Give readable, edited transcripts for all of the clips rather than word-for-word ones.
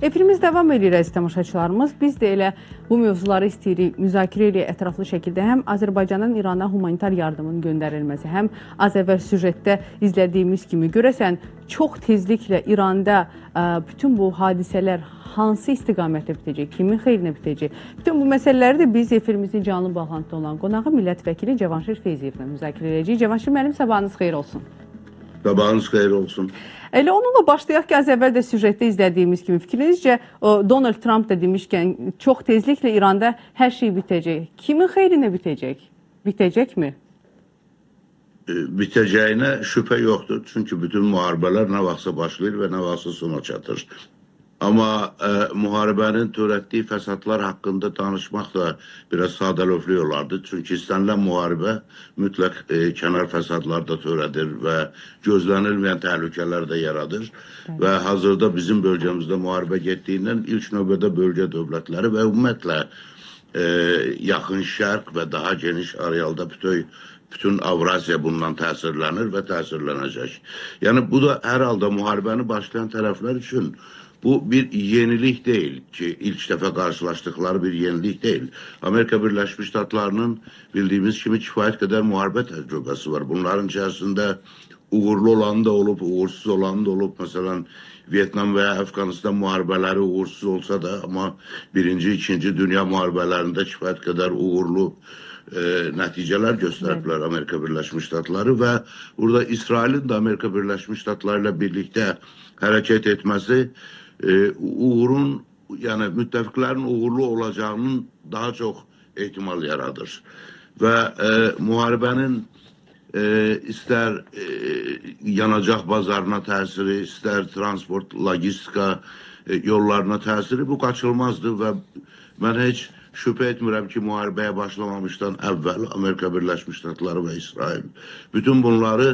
Efirimiz davam edir, əziz tamaşaçılarımız. Biz də elə bu mövzuları istəyirik müzakirə ilə ətraflı şəkildə həm Azərbaycanın İrana humanitar yardımının göndərilməsi, həm az əvvəl süjetdə izlədiyimiz kimi görəsən çox tezliklə İranda bütün bu hadisələr hansı istiqamətdə bitəcək, kimin xeyrinə bitəcək? Bütün bu məsələləri də biz efirimizin canlı bağlantıda olan qonağı millət vəkili Cavanşir Feyziyevlə müzakirə edəcəyik. Cavanşir müəllim, sabahınız xeyir olsun. Sabahınız xeyir olsun. Elə onunla başlayaq ki, az əvvəl də süjetdə izlədiyimiz kimi fikrinizcə Donald Trump da demişkən çox tezliklə İranda hər şey bitəcək. Kimin xeyrinə bitəcək? Bitəcəkmi? Bitəcəyinə şübhə yoxdur. Çünki bütün müharibələr nə vaxtsa başlayır və nə vaxtsa sona çatır. Amma müharibənin törətdiyi fəsadlar haqqında danışmaq da biraz sadəlövlük olardı. Çünki istənilən müharibə mütləq kənar fəsadlar da törədir və gözlənilməyən təhlükələr də yaradır. Və hazırda bizim bölgəmizdə müharibə getdiyindən ilk növbədə bölgə dövlətləri və ümumiyyətlə yaxın şərq və daha geniş arealda bütün Avrasiya bundan təsirlənir və təsirlənəcək. Yəni bu da hər halda müharibəni başlayan tərəflər üçün bu bir yenilik deyil ki, ilk dəfə qarşılaşdıqları bir yenilik deyil. Amerika Birləşmiş Ştatlarının bildiyimiz kimi kifayət qədər müharibə təcrübəsi var. Bunların içərisində uğurlu olan da olub, uğursuz olan da olub. Məsələn, Vyetnam və Əfqanistan müharibələri uğursuz olsa da, amma birinci, ikinci dünya müharibələrində kifayət qədər uğurlu nəticələr göstərdilər Amerika Birləşmiş Ştatları və burada İsrailin də Amerika Birləşmiş Ştatları ilə birlikdə hərəkət etməsi uğurun, yəni müttəfiqlərin uğurlu olacağının daha çox ehtimal yaradır. Və müharibənin istər yanacaq bazarına təsiri, istər transport, logistika yollarına təsiri bu qaçılmazdır və mən heç şübhə etmirəm ki, müharibəyə başlamamışdan əvvəl Amerika Birləşmiş Ştatları və İsrail bütün bunları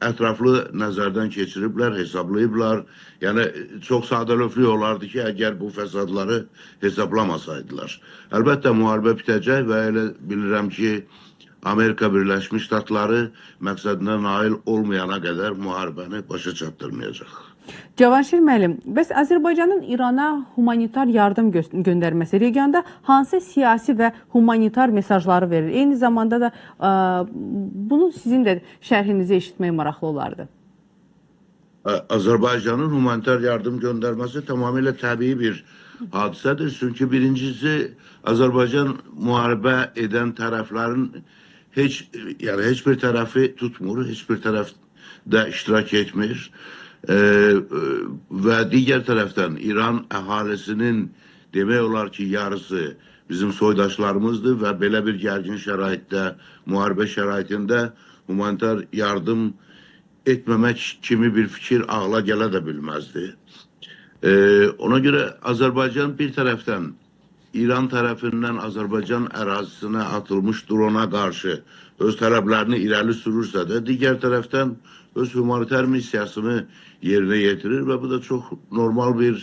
ətraflı nəzərdən keçiriblər, hesablayıblar. Yəni, çox sadəlövlük olardı ki, əgər bu fəsadları hesablamasaydılar. Əlbəttə, müharibə bitəcək və elə bilirəm ki, Amerika Birləşmiş Ştatları məqsədinə nail olmayana qədər müharibəni başa çatdırmayacaq. Cavanşir müəllim, bəs Azərbaycanın İrana humanitar yardım göndərməsi regionda hansı siyasi və humanitar mesajları verir? Eyni zamanda da bunu sizin də şərhinizi eşitmək maraqlı olardı. Azərbaycanın humanitar yardım göndərməsi tamamilə təbii bir hadisədir. Çünki birincisi Azərbaycan müharibə edən tərəflərin heç bir tərəfi tutmur, heç bir tərəfdə iştirak etmir. Və digər tərəfdən İran əhalisinin demək olar ki, yarısı bizim soydaşlarımızdır və belə bir gərgin şəraitdə, müharibə şəraitində humanitar yardım etməmək kimi bir fikir ağla gələ də bilməzdi. Ona görə Azərbaycan bir tərəfdən İran tərəfindən Azərbaycan ərazisinə atılmış drona qarşı öz tələblərini irəli sürürsə də, digər tərəfdən öz humanitar missiyasını yerinə yetirir və bu da çox normal bir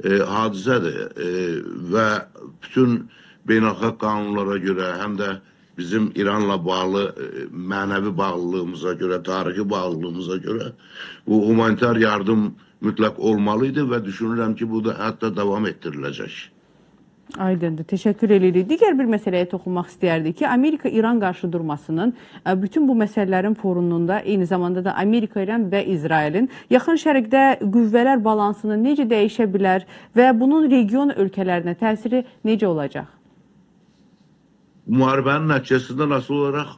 hadisədir. Və bütün beynəlxalq qanunlara görə, həm də bizim İranla bağlı mənəvi bağlılığımıza görə, tarixi bağlılığımıza görə bu humanitar yardım mütləq olmalıydı və düşünürəm ki, bu da hətta davam etdiriləcək. Aydındır, təşəkkür edirik. Digər bir məsələyə toxunmaq istəyərdik ki, Amerika-İran qarşıdurmasının bütün bu məsələlərin fonunda eyni zamanda da Amerika-İran və İsrailin yaxın şərqdə qüvvələr balansını necə dəyişə bilər və bunun region ölkələrinə təsiri necə olacaq? Müharibənin nəticəsindən asılı olaraq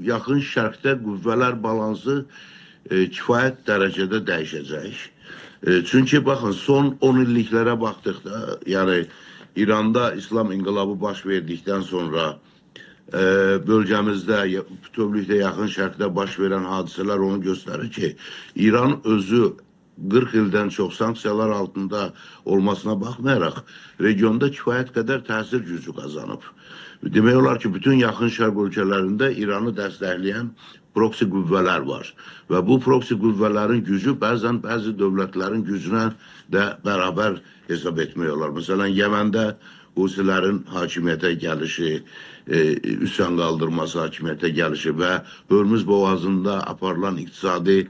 yaxın şərqdə qüvvələr balansı kifayət dərəcədə dəyişəcək. Çünki baxın, son 10 illiklərə baxdıqda, yəni İranda İslam inqilabı baş verdikdən sonra bölgəmizdə, bütövlükdə yaxın şərqdə baş verən hadisələr onu göstərir ki, İran özü 40 ildən çox sanksiyalar altında olmasına baxmayaraq, regionda kifayət qədər təsir gücü qazanıb. Demək olar ki, bütün yaxın şərq ölkələrində İranı dəstəkləyən proksi qüvvələr var. Və bu proksi qüvvələrin gücü bəzən bəzi dövlətlərin gücünə də bərabər hesab etmək olar. Məsələn, Yəməndə Husilərin hakimiyyətə gəlişi, üsyan qaldırması hakimiyyətə gəlişi və Hörmüz boğazında aparılan iqtisadi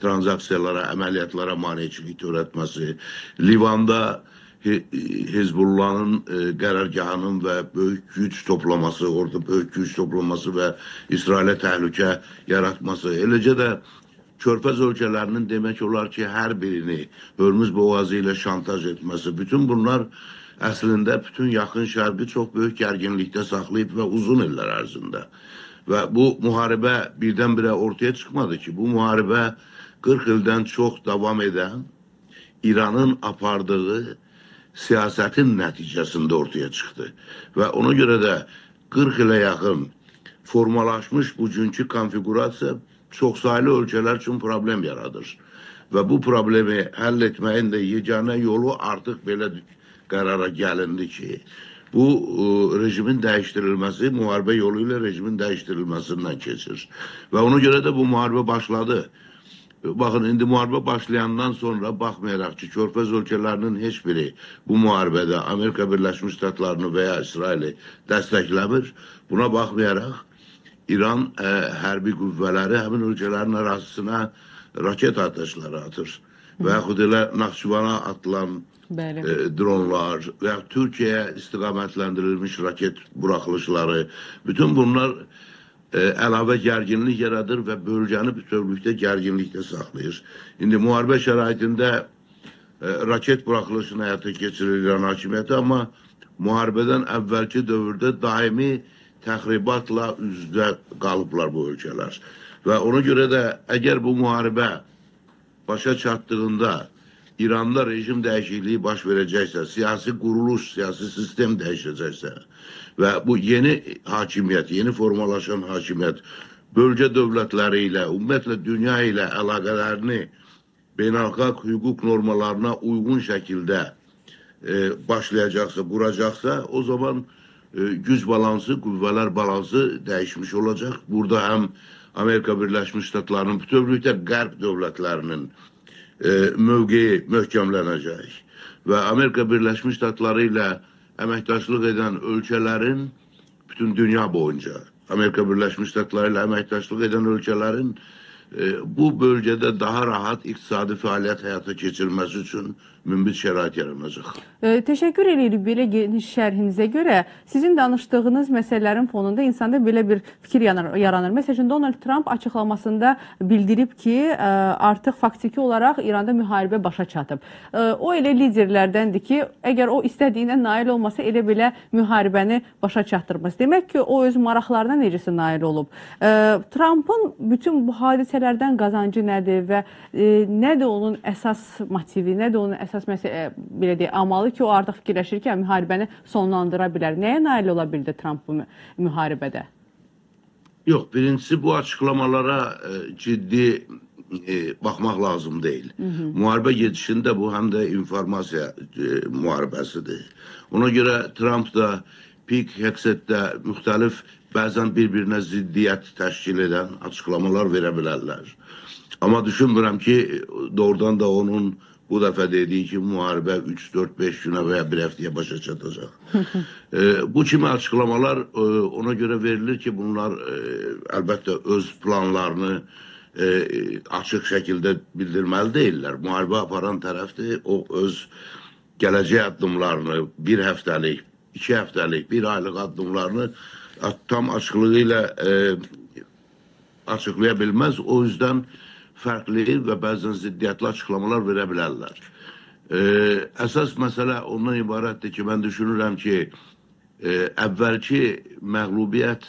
transaksiyalara, əməliyyatlara maneçilik törətməsi, Livanda Hizbullah'ın qərargahının və böyük güc toplaması, orada böyük güc toplaması və İsrailə təhlükə yaratması, eləcə də Körfəz ölkələrinin demək olar ki, hər birini Hörmüz boğazı ilə şantaj etməsi, bütün bunlar əslində bütün yaxın şərqi çox böyük gərginlikdə saxlayıb və uzun illər ərzində. Və bu müharibə birdən-birə ortaya çıxmadı ki, bu müharibə 40 ildən çox davam edən İranın apardığı siyasətin nəticəsində ortaya çıxdı. Və ona görə də 40 ilə yaxın formalaşmış bugünkü konfigurasiya çoxsaylı ölkələr üçün problem yaradır. Və bu problemi həll etməyin də yeganə yolu artıq belə qərara gəlindi ki, bu rejimin dəyişdirilməsi, müharibə yolu ilə rejimin dəyişdirilməsindən keçir. Və ona görə də bu müharibə başladı. Baxın, indi müharibə başlayandan sonra baxmayaraq ki, Körfəz ölkələrinin heç biri bu müharibədə Amerika Birləşmiş Ştatlarını və ya İsraili dəstəkləmir. Buna baxmayaraq İran hərbi qüvvələri həmin ölkələrin ərazisinə raket atəşləri atır. Və yaxud elə Naxçıvana atılan dronlar və yaxud Türkiyəyə istiqamətləndirilmiş raket buraxılışları, bütün bunlar əlavə gərginlik yaradır və bölgəni bütövlükdə gərginlikdə saxlayır. İndi müharibə şəraitində raket buraxılışını həyata keçirir İran hakimiyyəti, amma müharibədən əvvəlki dövrdə daimi təxribatla üzdə qalıblar bu ölkələr. Və ona görə də əgər bu müharibə başa çatdığında İranda rejim dəyişikliyi baş verəcəksə, siyasi quruluş, siyasi sistem dəyişəcəksə və bu yeni hakimiyyət, yeni formalaşan hakimiyyət bölgə dövlətləri ilə, ümumiyyətlə dünya ilə əlaqələrini beynəlxalq hüquq normalarına uyğun şəkildə başlayacaqsa, quracaqsa, o zaman güc balansı, qüvvələr balansı dəyişmiş olacaq. Burada həm Amerika Birləşmiş Ştatlarının bütövlükdə qərb dövlətlərinin mövqeyi möhkəmlənəcək və Amerika Birləşmiş Ştatları ilə əməkdaşlıq edən ölkələrin bütün dünya boyunca Amerika Birləşmiş Ştatları ilə əməkdaşlıq edən ölkələrin bu bölgədə daha rahat iqtisadi fəaliyyət həyata keçirilməsi üçün münbit şərait yaranacaq. Təşəkkür edirik belə geniş şərhinizə görə. Sizin danışdığınız məsələlərin fonunda insanda belə bir fikir yaranır. Məsələn, Donald Trump açıqlamasında bildirib ki, artıq faktiki olaraq İranda müharibə başa çatıb. O elə liderlərdəndir ki, əgər o istədiyinə nail olmasa, elə belə müharibəni başa çatdırmaz. Demək ki, o öz maraqlarına necəsə nail olub. Trumpın bütün bu hadisələrdən qazancı nədir və nədir onun əsas motivi, nədir onun əsas belə deyək, amalı ki, o artıq fikirləşir ki, müharibəni sonlandıra bilər. Nəyə nail ola bildi Trump bu müharibədə? Yox, birincisi bu açıqlamalara ciddi baxmaq lazım deyil. Müharibə gedişində bu həm də informasiya müharibəsidir. Ona görə Trump da Peak Hexetdə müxtəlif, bəzən bir-birinə ziddiyyət təşkil edən açıqlamalar verə bilərlər. Amma düşünmürəm ki, doğrudan da onun bu dəfə dediyi ki, müharibə 3-4-5 günə və ya bir həftəyə başa çatacaq. Bu kimi açıqlamalar ona görə verilir ki, bunlar əlbəttə öz planlarını açıq şəkildə bildirməli deyirlər. Müharibə aparan tərəfdir, o öz gələcək addımlarını, bir həftəlik, 2 həftəlik, 1 aylıq addımlarını tam açıqlığı ilə açıqlaya bilməz. O yüzden fərqli və bəzən ziddiyyətli açıqlamalar verə bilərlər. Əsas məsələ ondan ibarətdir ki, mən düşünürəm ki, əvvəlki məğlubiyyət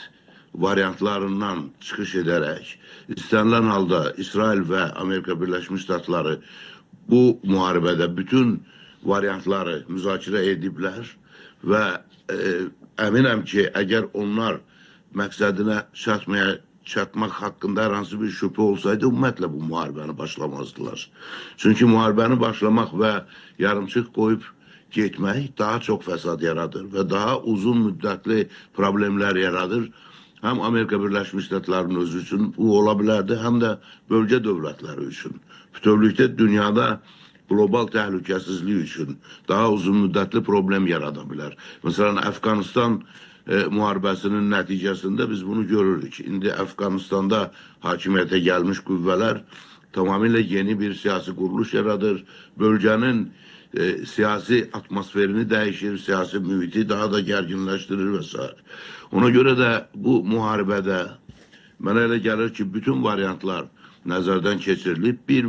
variantlarından çıxış edərək, istənilən halda İsrail və Amerika Birləşmiş Ştatları bu müharibədə bütün variantları müzakirə ediblər və əminəm ki, əgər onlar məqsədinə çatmaq haqqında hər hansı bir şübhə olsaydı, ümumiyyətlə bu müharibəni başlamazdılar. Çünki müharibəni başlamaq və yarımçıq qoyub getmək daha çox fəsad yaradır və daha uzun müddətli problemlər yaradır. Həm Amerika Birləşmiş Ştatlarının özü üçün bu ola bilərdi, həm də bölgə dövlətləri üçün. Bütövlükdə dünyada global təhlükəsizlik üçün daha uzun müddətli problem yarada bilər. Məsələn, Əfqanistan müharibəsinin nəticəsində biz bunu görürük. İndi Əfqanistanda hakimiyyətə gəlmiş qüvvələr tamamilə yeni bir siyasi quruluş yaradır. Bölgənin siyasi atmosferini değişir, siyasi mühiti daha da gerginleştirir vesaire. Ona göre de bu muharebede bana elə gəlir ki, bütün varyantlar nəzərdən keçirilib. Bir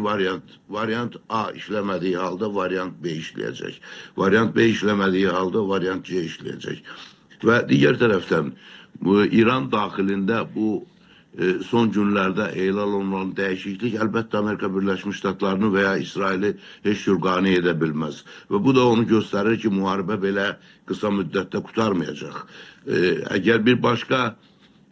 variant A işləmədiyi halda variant B işləyəcək. Variant B işləmədiyi halda variant C işləyəcək. Və digər tərəfdən bu İran daxilində bu son günlərdə elan olunan dəyişiklik əlbəttə Amerika Birləşmiş Ştatlarını və ya İsraili heç cür qane edə bilməz. Və bu da onu göstərir ki, müharibə belə qısa müddətdə qurtarmayacaq. Əgər bir başqa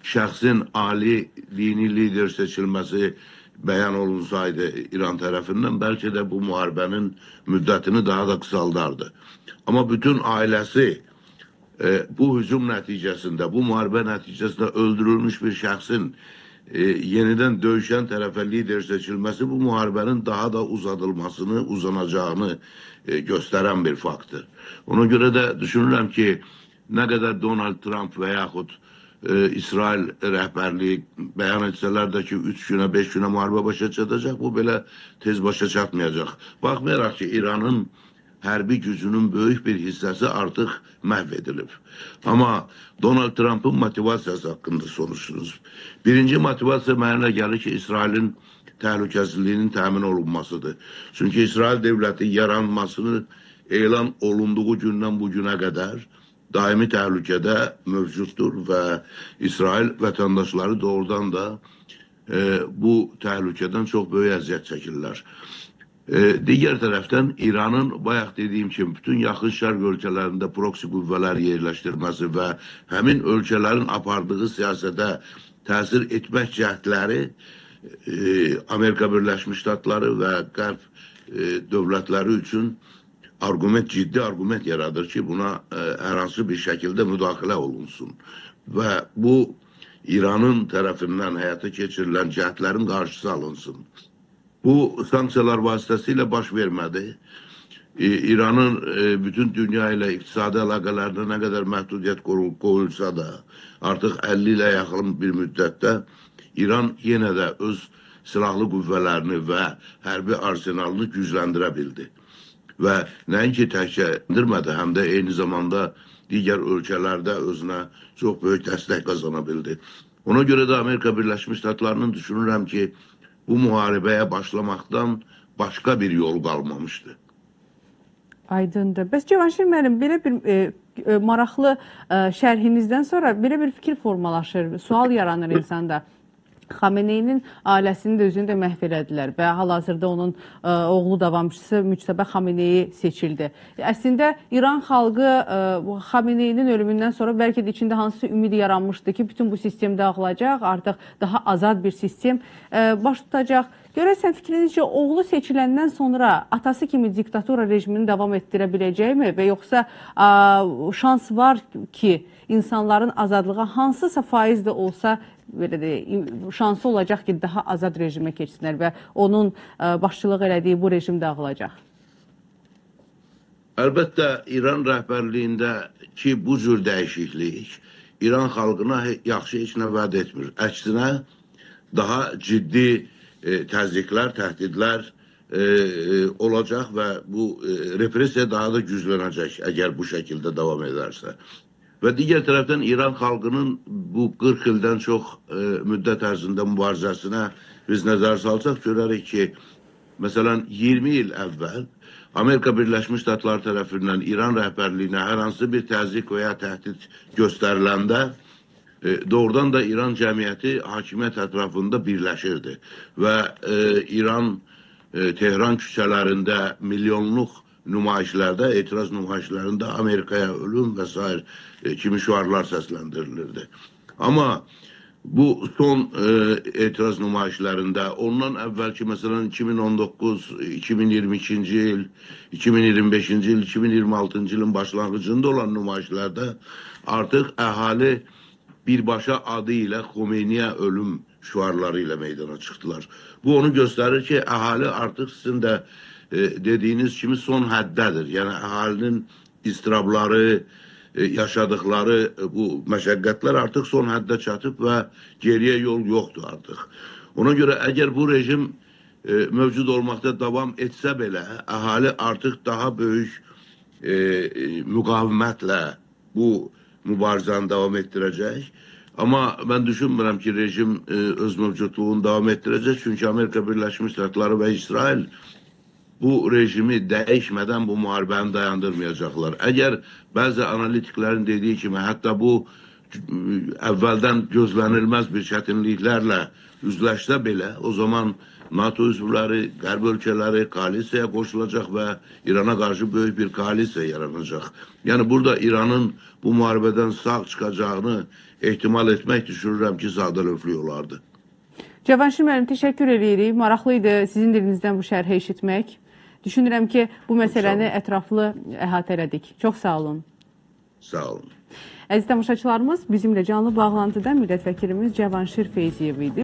şəxsin ali dini lider seçilməsi bəyan olunsaydı İran tərəfindən, bəlkə də bu müharibənin müddətini daha da qısaldardı. Amma bütün ailəsi bu hücum nəticəsində, bu müharibə nəticəsində öldürülmüş bir şəxsin yenidən döyüşən tərəfə lider seçilməsi bu müharibənin daha da uzanacağını göstərən bir faktdır. Ona görə də düşünürəm ki, nə qədər Donald Trump və yaxud İsrail rəhbərliyi bəyan etsələr də ki, 3 günə, 5 günə müharibə başa çatacaq, bu belə tez başa çatmayacaq. Baxmayaraq ki, İranın hərbi gücünün böyük bir hissəsi artıq məhv edilib. Amma Donald Trump'ın motivasiyası haqqında soruşuruz. Birinci motivasiya mənə gəlir ki, İsrailin təhlükəsizliyinin təmin olunmasıdır. Çünki İsrail devləti yaranmasını elan olunduğu gündən bu günə qədər daimi təhlükədə mövcuddur və İsrail vətəndaşları doğrudan da bu təhlükədən çox böyük əziyyət çəkirlər. Digər tərəfdən İranın bayaq dediyim kimi bütün yaxın şərq ölkələrində proksi qüvvələr yerləşdirməsi və həmin ölkələrin apardığı siyasətə təsir etmək cəhdləri Amerika Birləşmiş Ştatları və Qərb dövlətləri üçün ciddi arqument yaradır ki, buna hər hansı bir şəkildə müdaxilə olunsun. Və bu İranın tərəfindən həyata keçirilən cəhdlərin qarşısı alınsın. Bu sanksiyalar vasitəsilə baş vermədi. İranın bütün dünya ilə iqtisadi əlaqələrində nə qədər məhdudiyyət qoyulsa da, artıq 50 ilə yaxın bir müddətdə İran yenə də öz silahlı qüvvələrini və hərbi arsenalını gücləndirə bildi. Və nəinki təkcə həm də eyni zamanda digər ölkələrdə özünə çox böyük dəstək qazana bildi. Ona görə də Amerika Birləşmiş Ştatlarının düşünürəm ki, bu müharibəyə başlamaqdan başqa bir yol qalmamışdı. Aydındır. Bəs Cavanşir müəllim, belə bir maraqlı şərhinizdən sonra belə bir fikir formalaşır, sual yaranır insanda. Xameneyinin ailəsini də özünü də məhv elədilər və hal-hazırda onun oğlu davamçısı Müctəbə Xameneyi seçildi. Əslində İran xalqı Xameneyinin ölümündən sonra bəlkə də içində hansı ümid yaranmışdı ki, bütün bu sistem dağılacaq, artıq daha azad bir sistem baş tutacaq. Görəsən fikrinizcə oğlu seçiləndən sonra atası kimi diktatura rejimini davam etdirə biləcəkmi və yoxsa şans var ki, insanların azadlığa hansısa faiz də olsa belə də şansı olacaq ki, daha azad rejimə keçsinlər və onun başçılıq elədiyi bu rejim dağılacaq? Əlbəttə, İran rəhbərliyindəki bu cür dəyişiklik İran xalqına yaxşı heç nə vəd etmir. Əksinə, daha ciddi təzyiqlər, təhdidlər olacaq və bu repressiya daha da güclənəcək əgər bu şəkildə davam edərsə. Və digər tərəfdən İran xalqının bu 40 ildən çox müddət ərzində mübarizəsinə biz nəzər salsaq görərik ki, məsələn 20 il əvvəl Amerika Birləşmiş Ştatları tərəfindən İran rəhbərliyinə hər hansı bir təzyiq və ya təhdid göstəriləndə doğrudan da İran cəmiyyəti hakimiyyət ətrafında birləşirdi və İran Tehran küçələrində milyonluq nümayişlərdə, etiraz nümayişlərində Amerikaya ölüm və s. kimi şüarlar səsləndirilirdi. Amma bu son etiraz nümayişlərində ondan əvvəlki məsələn 2019, 2022-ci il, 2025-ci il, 2026-cı ilin başlanğıcında olan nümayişlərdə artıq əhali birbaşa adı ilə Xomeyniyə ölüm şüarları ilə meydana çıxdılar. Bu onu göstərir ki, əhali artıq sizin də dediyiniz kimi son həddədir. Yəni, əhalinin istirabları, yaşadıkları bu məşəqqətlər artıq son həddə çatıb və geriyə yol yoxdur artıq. Ona görə əgər bu rejim mövcud olmaqda davam etsə belə, əhali artıq daha böyük müqavimətlə bu mübarizəni davam etdirəcək. Amma mən düşünmürəm ki, rejim öz mövcudluğunu davam etdirəcək. Çünki Amerika Birləşmiş Ştatları və İsrail bu rejimi dəyişmədən bu müharibəni dayandırmayacaqlar. Əgər bəzi analitiklərin dediyi kimi, hətta bu əvvəldən gözlənilməz bir çətinliklərlə üzləşsə belə, o zaman NATO üzvləri, Qərb ölkələri koalisiyaya qoşulacaq və İrana qarşı böyük bir koalisiya yaranacaq. Yəni burada İranın bu müharibədən sağ çıxacağını ehtimal etmək düşünürəm ki, sadəlövhlük olardı. Cavanşir müəllim, təşəkkür edirik. Maraqlı idi sizin dilinizdən bu şərhi eşitmək. Düşünürəm ki, bu məsələni ətraflı əhatə elədik. Çox sağ olun. Sağ olun. Əziz tamaşaçılarımız, bizimlə canlı bağlantıda millət vəkilimiz Cavanşir Feyziyev idi.